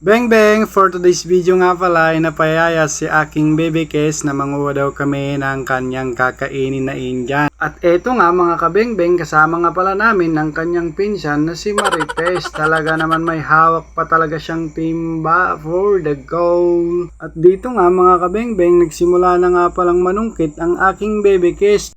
Bang bang! For today's video nga pala ay napayaya si aking baby Kes na manguha daw kami ng kanyang kakainin na Indian. At eto nga mga kabeng-beng, kasama nga pala namin ng kanyang pinsan na si Marites. Talaga naman may hawak pa talaga siyang timba for the goal. At dito nga mga kabeng-beng, nagsimula na nga palang manungkit ang aking baby Kes.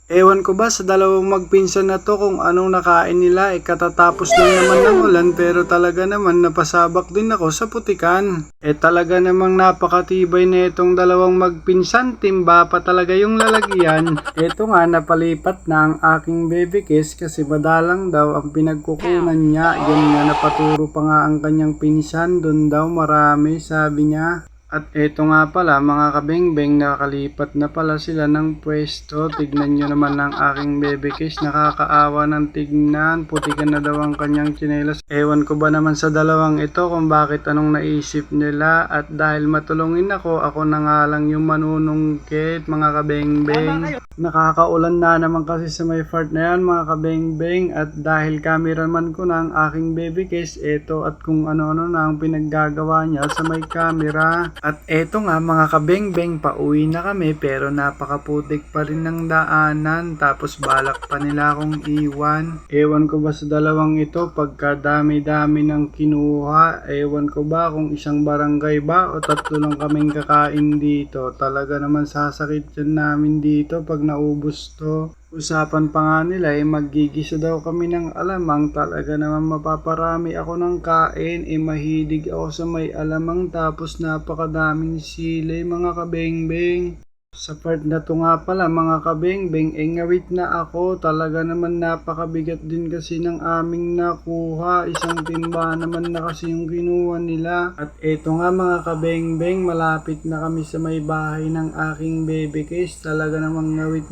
Ewan ko ba sa dalawang magpinsan na to kung anong nakain nila, katatapos lang naman ng ulan pero talaga naman napasabak din ako sa putikan. Talaga namang napakatibay na itong dalawang magpinsan, timba pa talaga yung lalagyan. Eto nga napalipat na ang aking baby Kiss kasi madalang daw ang pinagkukunan niya. Yun nga napaturo pa nga ang kanyang pinsan, dun daw marami sabi niya. At eto nga pala mga kabeng-beng, nakakalipat na pala sila ng pwesto. Tignan nyo naman ng aking baby Kiss, nakakaawa ng tignan. Putikan na daw ang kanyang tsinelas. Ewan ko ba naman sa dalawang ito kung bakit anong naisip nila. At dahil matulungin ako na nga lang yung manunungkit mga kabeng-beng. Nakakaulan na naman kasi sa may part na yan mga kabeng-beng. At dahil cameraman ko na ang aking baby Kiss, eto at kung ano-ano na ang pinaggagawa niya sa may camera. At eto nga mga kabeng-beng, pauwi na kami pero napakaputik pa rin ng daanan, tapos balak pa nila akong iwan. Ewan ko ba sa dalawang ito pagkadami-dami ng kinuha, ewan ko ba kung isang barangay ba o tatlo lang kaming kakain dito. Talaga naman sasakit yan namin dito pag naubos to. Usapan pa nga nila maggigisa daw kami ng alamang. Talaga naman mapaparami ako ng kain, mahilig ako sa may alamang tapos napakadaming sili mga kabeng-beng. Sa part na to nga pala mga kabeng-beng, ngawit na ako. Talaga naman napakabigat din kasi ng aming nakuha. Isang timba naman na kasi yung kinuha nila. At eto nga mga kabeng-beng, malapit na kami sa may bahay ng aking baby Kiss. Talaga namang ngawit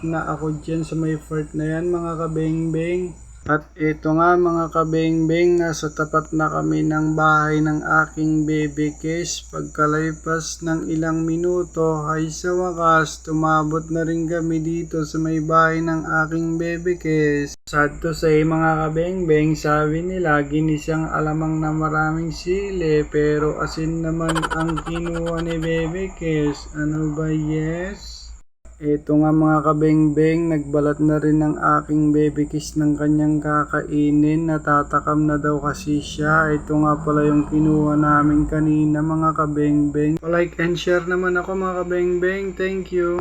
na ako dyan sa may part na yan mga kabeng-beng. At eto nga mga kabeng-beng, nasa tapat na kami ng bahay ng aking baby Kiss. Pagkalipas ng ilang minuto ay sa wakas tumabot na rin kami dito sa may bahay ng aking baby Kiss. Sad to say mga kabeng-beng, sabi nila ginisang alamang na maraming sili pero asin naman ang kinuha ni baby Kiss. Ano ba yes? Eto nga mga kabeng-beng, nagbalat na rin ng aking baby Kiss ng kanyang kakainin. Natatakam na daw kasi siya. Ito nga pala yung kinuha namin kanina mga kabeng-beng. Like and share naman ako mga kabeng-beng. Thank you.